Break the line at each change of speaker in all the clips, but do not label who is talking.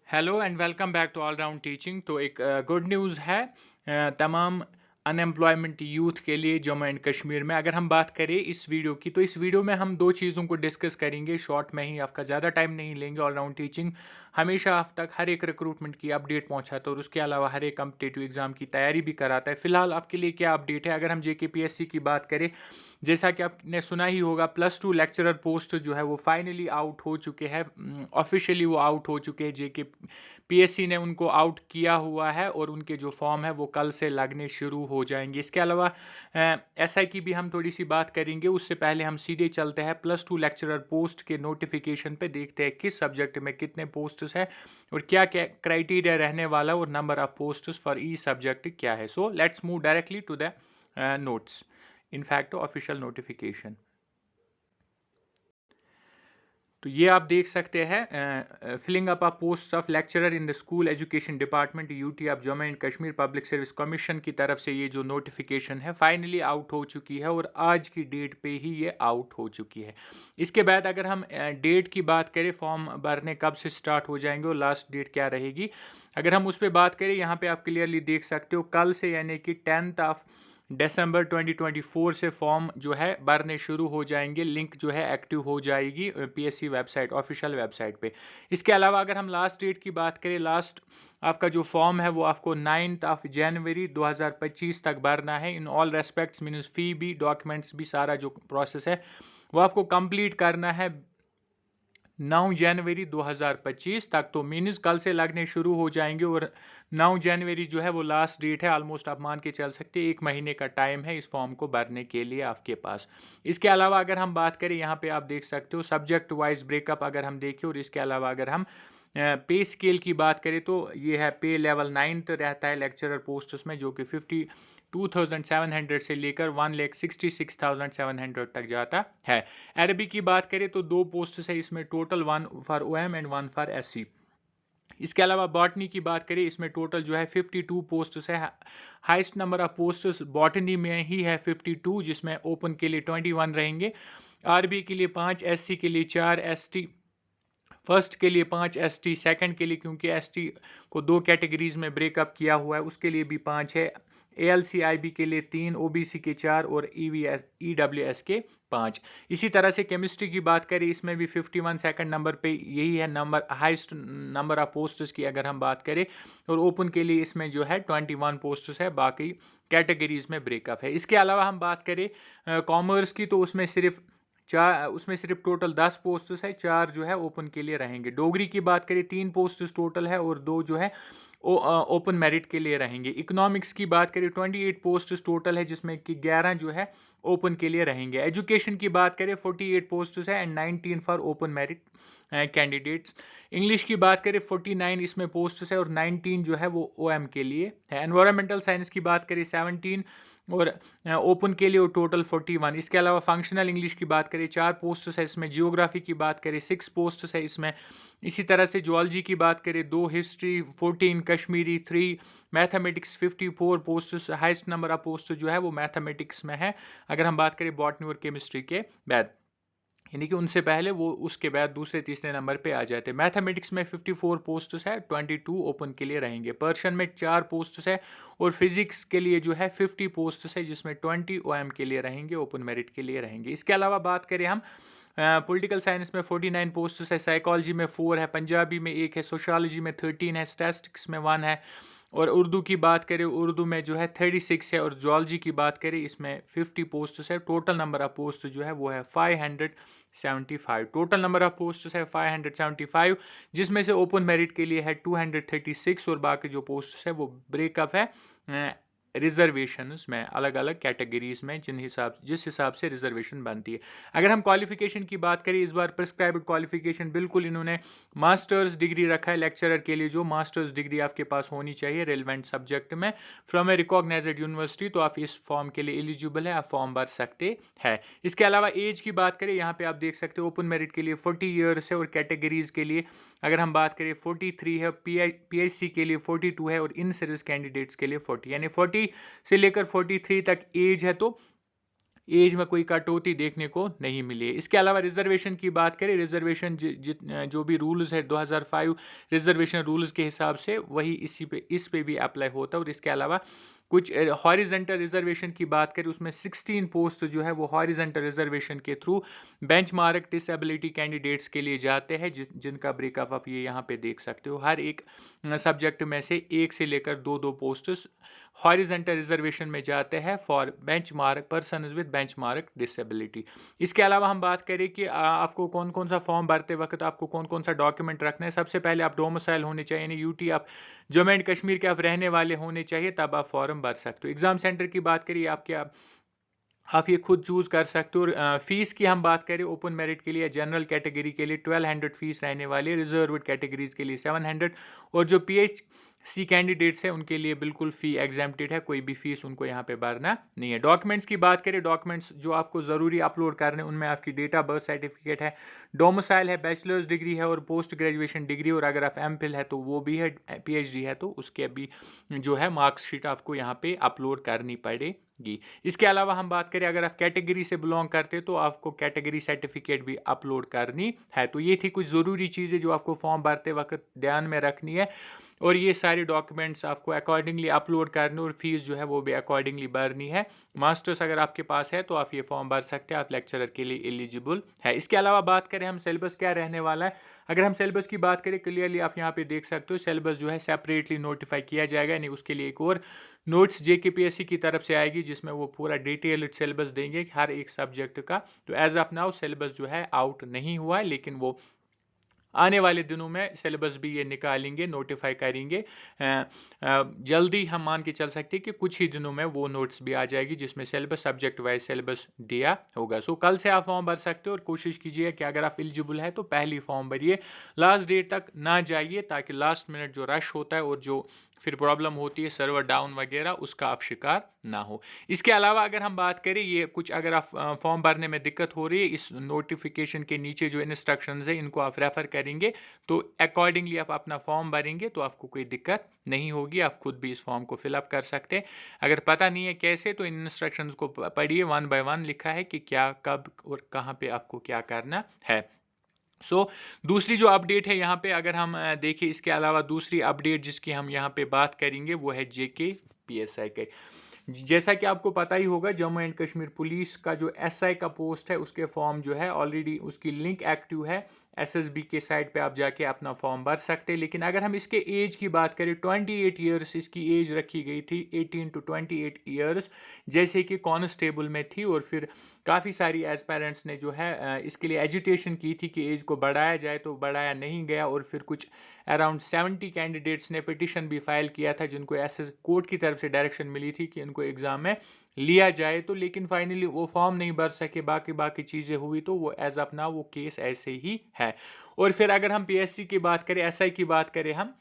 Hello and welcome back to all round teaching. तो एक good news है तमाम अनएम्प्लॉयमेंट यूथ के लिए जम्मू एंड कश्मीर में। अगर हम बात करें इस वीडियो की, तो इस वीडियो में हम दो चीज़ों को डिस्कस करेंगे शॉर्ट में ही। आपका ज़्यादा टाइम नहीं लेंगे। ऑल राउंड टीचिंग हमेशा आप तक हर एक रिक्रूटमेंट की अपडेट पहुंचाता है और उसके अलावा हर एक कम्पिटेटिव एग्जाम की तैयारी भी कराता है। फिलहाल आपके लिए क्या अपडेट है? अगर हम JKPSC की बात करें, जैसा कि आपने सुना ही होगा, +2 लेक्चरर पोस्ट जो है वो फाइनली आउट हो चुके हैं। ऑफिशियली वो आउट हो चुके हैं। JKPSC ने उनको आउट किया हुआ है और उनके जो फॉर्म है वो कल से लगने शुरू हो जाएंगे। इसके अलावा SI की भी हम थोड़ी सी बात करेंगे। उससे पहले हम सीधे चलते हैं +2 लेक्चरर पोस्ट के नोटिफिकेशन पे, देखते हैं किस सब्जेक्ट में कितने पोस्ट्स है और क्या क्या क्राइटेरिया रहने वाला और number of posts for each subject क्या है। So let's move directly to the notes, in fact official notification. तो ये आप देख सकते हैं, filling up post of lecturer in the school education department UT of Jammu and Kashmir public service commission की तरफ से ये जो नोटिफिकेशन है फाइनली आउट हो चुकी है और आज की डेट पे ही ये आउट हो चुकी है। इसके बाद अगर हम डेट की बात करें, फॉर्म भरने कब से स्टार्ट हो जाएंगे और लास्ट डेट क्या रहेगी, अगर हम उस पर बात करें, यहाँ पे आप क्लियरली देख सकते हो कल से यानी कि 10 दिसंबर 2024 से फॉर्म जो है भरने शुरू हो जाएंगे। लिंक जो है एक्टिव हो जाएगी PSC वेबसाइट, ऑफिशियल वेबसाइट पे। इसके अलावा अगर हम लास्ट डेट की बात करें, लास्ट आपका जो फॉर्म है वो आपको 9 जनवरी 2025 तक भरना है। इन ऑल रेस्पेक्ट्स मीन्स फ़ी भी, डॉक्यूमेंट्स भी, सारा जो प्रोसेस है वो आपको कंप्लीट करना है 9 जनवरी 2025 तक। तो मीन्स कल से लगने शुरू हो जाएंगे और 9 जनवरी जो है वो लास्ट डेट है। ऑलमोस्ट आप मान के चल सकते हैं 1 महीने का टाइम है इस फॉर्म को भरने के लिए आपके पास। इसके अलावा अगर हम बात करें, यहाँ पे आप देख सकते हो सब्जेक्ट वाइज ब्रेकअप अगर हम देखें, और इसके अलावा अगर हम पे स्केल की बात करें तो ये है पे लेवल 9 रहता है लेक्चरर पोस्ट में, जो कि 52,700 से लेकर 1,66,700 तक जाता है। अरबी की बात करें तो दो पोस्ट है इसमें total, 1 for OM and 1 for SC। इसके अलावा बॉटनी की बात करें, इसमें टोटल जो है 52 पोस्ट्स है। Highest number of posts botany में ही है 52, जिसमें ओपन के लिए 21 रहेंगे, RB के लिए 5, SC के लिए 4, ST फर्स्ट के लिए 5, ST सेकंड के लिए, क्योंकि ST को दो कैटेगरीज में ब्रेकअप किया हुआ है, उसके लिए भी 5 है। ALC-IB के लिए 3, OBC के 4 और EWS के 5। इसी तरह से केमिस्ट्री की बात करें, इसमें भी 51 सेकंड नंबर पे यही है number, highest number of posts की अगर हम बात करें, और ओपन के लिए इसमें जो है 21 पोस्ट्स है, बाकी कैटेगरीज में ब्रेकअप है। इसके अलावा हम बात करें कॉमर्स की, तो उसमें सिर्फ टोटल 10 पोस्ट्स है, 4 जो है ओपन के लिए रहेंगे। डोगरी की बात करें 3 पोस्ट्स टोटल है और 2 जो है ओपन मेरिट के लिए रहेंगे। इकोनॉमिक्स की बात करें 28 पोस्ट्स टोटल है, जिसमें कि 11 जो है ओपन के लिए रहेंगे। एजुकेशन की बात करें 48 पोस्ट्स है and 19 for open merit candidates. English की बात करें 49 इसमें पोस्ट्स है और 19 जो है वो OM के लिए है। एनवायरमेंटल साइंस की बात करें 17 और ओपन के लिए टोटल 41। इसके अलावा फंक्शनल इंग्लिश की बात करें 4 पोस्ट्स है इसमें। जियोग्राफी की बात करें 6 पोस्ट्स है इसमें। इसी तरह से जूलॉजी की बात करें 2, history 14, Kashmiri 3, mathematics 54 posts. Highest number of post जो है वो मैथमेटिक्स में है अगर हम बात करें बॉटनी और केमिस्ट्री के बाद, यानी कि उनसे पहले वो उसके बाद दूसरे तीसरे नंबर पे आ जाते हैं। मैथमेटिक्स में 54 पोस्ट्स है, 22 ओपन के लिए रहेंगे। पर्शियन में 4 पोस्ट्स है और फिजिक्स के लिए जो है 50 पोस्ट्स है, जिसमें 20 OM के लिए रहेंगे, ओपन मेरिट के लिए रहेंगे। इसके अलावा बात करें हम पॉलिटिकल साइंस में 49 पोस्ट्स है, साइकोलॉजी में 4 है, पंजाबी में 1 है, सोशियोलॉजी में 13 है, स्टैटिस्टिक्स में 1 है, और उर्दू की बात करें उर्दू में जो है 36 है, और जूलॉजी की बात करें इसमें 50 पोस्ट्स है। टोटल नंबर ऑफ पोस्ट जो है वो है 575। टोटल नंबर ऑफ पोस्ट्स है 575, जिसमें से ओपन मेरिट के लिए है 236 और बाकी जो पोस्ट्स है वो ब्रेकअप है रिजर्वेशंस में, अलग अलग कैटेगरीज में जिस हिसाब से रिजर्वेशन बनती है। अगर हम क्वालिफिकेशन की बात करें, इस बार प्रिस्क्राइब्ड क्वालिफिकेशन बिल्कुल इन्होंने मास्टर्स डिग्री रखा है लेक्चरर के लिए। जो मास्टर्स डिग्री आपके पास होनी चाहिए रेलेवेंट सब्जेक्ट में फ्रॉम ए रिकॉग्नाइज्ड यूनिवर्सिटी, तो आप इस फॉर्म के लिए एलिजिबल है, आप फॉर्म भर सकते हैं। इसके अलावा एज की बात करें, यहाँ पे आप देख सकते हो ओपन मेरिट के लिए 40 ईयर्स है और कैटेगरीज के लिए अगर हम बात करें 43 है, PHC के लिए 42 है और इन सर्विस कैंडिडेट्स के लिए 40, यानी 40 से लेकर 43 तक एज है। तो एज में कोई कटौती देखने को नहीं मिली है। इसके अलावा रिजर्वेशन की बात करें, रिजर्वेशन जो भी रूल्स है 2005 रिजर्वेशन रूल्स के हिसाब से वही इस पे भी अप्लाई होता है। और इसके अलावा कुछ हॉरिजेंटल रिजर्वेशन की बात करें, उसमें 16 पोस्ट जो है वो हॉरिजेंटल रिजर्वेशन के थ्रू बेंचमार्क डिसेबिलिटी कैंडिडेट्स के लिए जाते हैं, जिनका ब्रेकअप आप ये यहाँ पे देख सकते हो। हर एक सब्जेक्ट में से एक से लेकर दो दो पोस्ट्स हॉरिजेंटल रिजर्वेशन में जाते हैं for benchmark person with benchmark disability. इसके अलावा हम बात करें कि आपको कौन कौन सा फॉर्म भरते वक्त आपको कौन कौन सा डॉक्यूमेंट रखना है। सबसे पहले आप डोमिसाइल होने चाहिए, यानी यूटी आप जम्मू एंड कश्मीर के आप रहने वाले होने चाहिए, तब आप फॉर्म भर सकते हो। एग्जाम सेंटर की बात करिए, आप ये खुद चूज़ कर सकते हो। और फीस की हम बात करें, ओपन मेरिट के लिए जनरल कैटेगरी के लिए 1200 फीस रहने वाली है, रिजर्व्ड कैटेगरीज के लिए 700, और जो PHC कैंडिडेट्स हैं उनके लिए बिल्कुल फ़ी एग्जेम्प्टेड है, कोई भी फीस उनको यहाँ पे भरना नहीं है। डॉक्यूमेंट्स की बात करें, डॉक्यूमेंट्स जो आपको ज़रूरी अपलोड करने, उनमें आपकी डेट ऑफ बर्थ सर्टिफिकेट है, डोमिसाइल है, बैचलर्स डिग्री है और पोस्ट ग्रेजुएशन डिग्री, और अगर आप MPhil है तो वो भी है, PhD है तो उसके भी जो है मार्क्सशीट आपको यहाँ पे अपलोड करनी पड़ेगी। इसके अलावा हम बात करें, अगर आप कैटेगरी से बिलोंग करते तो आपको कैटेगरी सर्टिफिकेट भी अपलोड करनी है। तो ये थी कुछ ज़रूरी चीज़ें जो आपको फॉर्म भरते वक्त ध्यान में रखनी है, और ये सारे डॉक्यूमेंट्स आपको अकॉर्डिंगली अपलोड करने, और फीस जो है वो भी अकॉर्डिंगली भरनी है। मास्टर्स अगर आपके पास है तो आप ये फॉर्म भर सकते हैं, आप लेक्चरर के लिए एलिजिबल है। इसके अलावा बात करें हम सिलेबस क्या रहने वाला है, अगर हम सिलेबस की बात करें, क्लियरली आप यहाँ पे देख सकते हो सिलेबस जो है सेपरेटली नोटिफाई किया जाएगा, यानी उसके लिए एक और नोट्स JKPSC की तरफ से आएगी, जिसमें वो पूरा डिटेल्ड सिलेबस देंगे हर एक सब्जेक्ट का। तो एज ऑफ नाउ सिलेबस जो है आउट नहीं हुआ है, लेकिन वो आने वाले दिनों में सिलेबस भी ये निकालेंगे, नोटिफाई करेंगे। जल्दी हम मान के चल सकते हैं कि कुछ ही दिनों में वो नोट्स भी आ जाएगी, जिसमें सिलेबस सब्जेक्ट वाइज सिलेबस दिया होगा। सो कल से आप फॉर्म भर सकते हो, और कोशिश कीजिए कि अगर आप एलिजिबल है तो पहली फॉर्म भरिए, लास्ट डेट तक ना जाइए, ताकि लास्ट मिनट जो रश होता है और जो फिर प्रॉब्लम होती है सर्वर डाउन वगैरह, उसका आप शिकार ना हो। इसके अलावा अगर हम बात करें, ये कुछ अगर आप फॉर्म भरने में दिक्कत हो रही है, इस नोटिफिकेशन के नीचे जो इंस्ट्रक्शंस है इनको आप रेफर करेंगे, तो अकॉर्डिंगली आप अपना फॉर्म भरेंगे तो आपको कोई दिक्कत नहीं होगी, आप खुद भी इस फॉर्म को फिलअप कर सकते हैं। अगर पता नहीं है कैसे, तो इन इंस्ट्रक्शंस को पढ़िए, 1 by 1 लिखा है कि क्या, कब और कहाँ पे आपको क्या करना है। दूसरी जो अपडेट है यहाँ पे, अगर हम देखें, इसके अलावा दूसरी अपडेट जिसकी हम यहाँ पे बात करेंगे वो है JKPSI के। जैसा कि आपको पता ही होगा, जम्मू एंड कश्मीर पुलिस का जो SI का पोस्ट है, उसके फॉर्म जो है ऑलरेडी उसकी लिंक एक्टिव है, SSB के साइट पे आप जाके अपना फॉर्म भर सकते हैं। लेकिन अगर हम इसके एज की बात करें, 28 ईयर्स इसकी एज रखी गई थी, 18 to 28 ईयर्स, जैसे कि कांस्टेबल में थी। और फिर काफ़ी सारी एस्पायरेंट्स ने जो है इसके लिए एजुटेशन की थी कि एज को बढ़ाया जाए, तो बढ़ाया नहीं गया। और फिर कुछ अराउंड 70 कैंडिडेट्स ने पिटिशन भी फाइल किया था, जिनको SS कोर्ट की तरफ से डायरेक्शन मिली थी कि इनको एग्ज़ाम में लिया जाए, तो लेकिन फाइनली वो फॉर्म नहीं भर सके, बाकी चीज़ें हुई, तो वो एज अपना वो केस ऐसे ही है। और फिर अगर हम PSC की बात करें, SI की बात करें, हम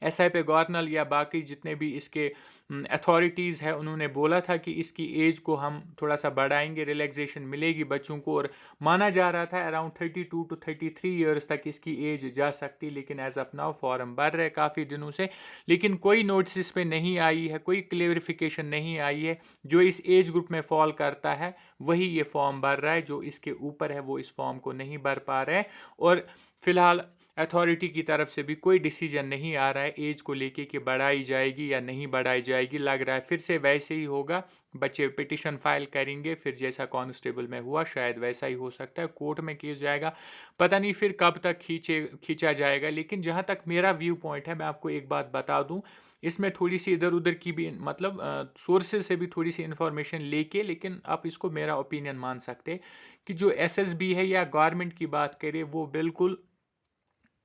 SI पे गवर्नर या बाकी जितने भी इसके अथॉरिटीज़ है, उन्होंने बोला था कि इसकी एज को हम थोड़ा सा बढ़ाएंगे, रिलैक्सेशन मिलेगी बच्चों को, और माना जा रहा था अराउंड 32 to 33 ईयर्स तक इसकी एज जा सकती। लेकिन एज ऑफ नाउ फॉर्म भर रहे काफ़ी दिनों से, लेकिन कोई नोटिस इस पे नहीं आई है, कोई क्लेरिफिकेशन नहीं आई है। जो इस एज ग्रुप में फॉल करता है वही ये फॉर्म भर रहा है, जो इसके ऊपर है वो इस फॉर्म को नहीं भर पा रहे हैं। और फिलहाल अथॉरिटी की तरफ से भी कोई डिसीजन नहीं आ रहा है एज को लेके कि बढ़ाई जाएगी या नहीं बढ़ाई जाएगी। लग रहा है फिर से वैसे ही होगा, बच्चे पिटिशन फाइल करेंगे, फिर जैसा कांस्टेबल में हुआ शायद वैसा ही हो सकता है, कोर्ट में केस जाएगा, पता नहीं फिर कब तक खींचा जाएगा। लेकिन जहाँ तक मेरा व्यू पॉइंट है, मैं आपको एक बात बता दूँ, इसमें थोड़ी सी इधर उधर की भी, मतलब सोर्सेज से भी थोड़ी सी इन्फॉर्मेशन लेके, लेकिन आप इसको मेरा ओपिनियन मान सकते हैं कि जो SSB है या गवर्नमेंट की बात करें, वो बिल्कुल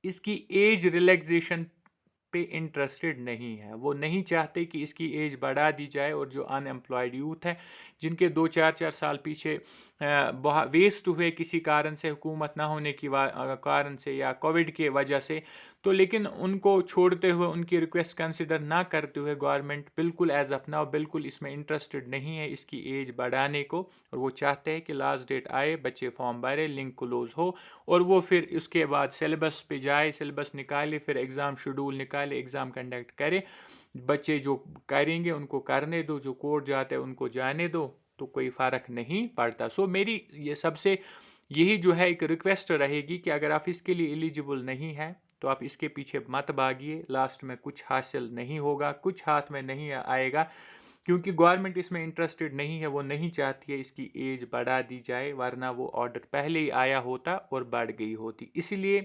इसकी एज रिलैक्सेशन पे इंटरेस्टेड नहीं है। वो नहीं चाहते कि इसकी एज बढ़ा दी जाए, और जो अनएम्प्लॉयड यूथ है, जिनके 2-4 साल पीछे बहुत वेस्ट हुए किसी कारण से, हुकूमत ना होने की कारण से या कोविड के वजह से, तो लेकिन उनको छोड़ते हुए, उनकी रिक्वेस्ट कंसिडर ना करते हुए, गवर्नमेंट बिल्कुल एज ऑफ नाउ बिल्कुल इसमें इंटरेस्टेड नहीं है इसकी एज बढ़ाने को। और वो चाहते हैं कि लास्ट डेट आए, बच्चे फॉर्म भरे, लिंक क्लोज हो, और वो फिर उसके बाद सिलेबस पे जाए, सिलेबस निकाले, फिर एग्ज़ाम शेड्यूल निकाले, एग्ज़ाम कंडक्ट करे, बच्चे जो करेंगे उनको करने दो, जो कोर्ट जाते हैं उनको जाने दो। तो कोई फ़र्क नहीं पड़ता। सो मेरी ये सबसे यही जो है एक रिक्वेस्ट रहेगी कि अगर आप इसके लिए एलिजिबल नहीं हैं तो आप इसके पीछे मत भागिए, लास्ट में कुछ हासिल नहीं होगा, कुछ हाथ में नहीं आएगा, क्योंकि गवर्नमेंट इसमें इंटरेस्टेड नहीं है, वो नहीं चाहती है इसकी एज बढ़ा दी जाए, वरना वो ऑर्डर पहले ही आया होता और बढ़ गई होती। इसीलिए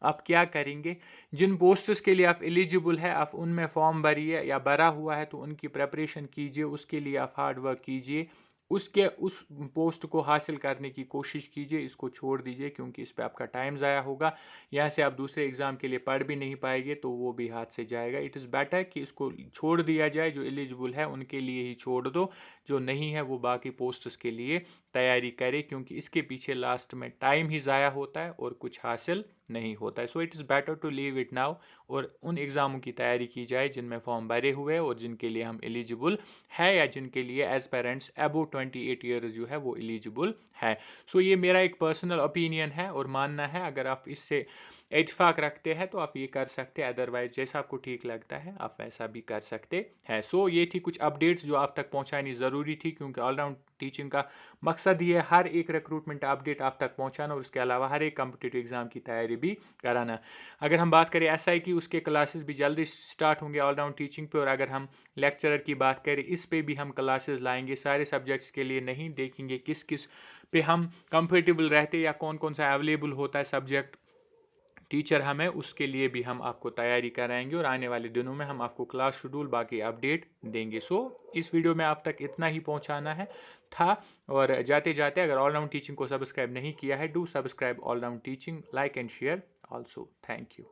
आप क्या करेंगे, जिन पोस्ट्स के लिए आप एलिजिबल है आप उनमें फॉर्म भरिए, या भरा हुआ है तो उनकी प्रिपरेशन कीजिए, उसके लिए आप हार्ड वर्क कीजिए, उसके उस पोस्ट को हासिल करने की कोशिश कीजिए, इसको छोड़ दीजिए क्योंकि इस पे आपका टाइम ज़ाया होगा। यहाँ से आप दूसरे एग्ज़ाम के लिए पढ़ भी नहीं पाएंगे तो वो भी हाथ से जाएगा। इट इज़ बेटर कि इसको छोड़ दिया जाए, जो एलिजिबल है उनके लिए ही छोड़ दो, जो नहीं है वो बाकी पोस्ट्स के लिए तैयारी करे, क्योंकि इसके पीछे लास्ट में टाइम ही ज़ाया होता है और कुछ हासिल नहीं होता है। So it is better to leave it now, और उन एग्ज़ामों की तैयारी की जाए जिनमें फॉर्म भरे हुए हैं और जिनके लिए हम एलिजिबल है, या जिनके लिए एज पेरेंट्स अबव 28 ईयर्स जो है वो एलिजिबल है। सो ये मेरा एक पर्सनल ओपिनियन है और मानना है, अगर आप इससे इत्तेफाक रखते हैं तो आप ये कर सकते हैं, अदरवाइज जैसा आपको ठीक लगता है आप वैसा भी कर सकते हैं। सो ये थी कुछ अपडेट्स जो आप तक पहुंचानी ज़रूरी थी, क्योंकि ऑलराउंड टीचिंग का मकसद ये है हर एक रिक्रूटमेंट अपडेट आप तक पहुंचाना और उसके अलावा हर एक कम्पिटिटिव एग्जाम की तैयारी भी कराना। अगर हम बात करें SI की, उसके क्लासेस भी जल्दी स्टार्ट होंगे ऑलराउंड टीचिंग पे, और अगर हम लेक्चरर की बात करें इस पे भी हम क्लासेस लाएंगे, सारे सब्जेक्ट्स के लिए नहीं, देखेंगे किस किस पे हम कंफर्टेबल रहते या कौन कौन सा अवेलेबल होता है सब्जेक्ट टीचर हमें, उसके लिए भी हम आपको तैयारी कराएंगे और आने वाले दिनों में हम आपको क्लास शेड्यूल बाकी अपडेट देंगे। सो इस वीडियो में आप तक इतना ही पहुंचाना है था, और जाते जाते अगर ऑलराउंड टीचिंग को सब्सक्राइब नहीं किया है, do subscribe all round teaching, like and share also. Thank you.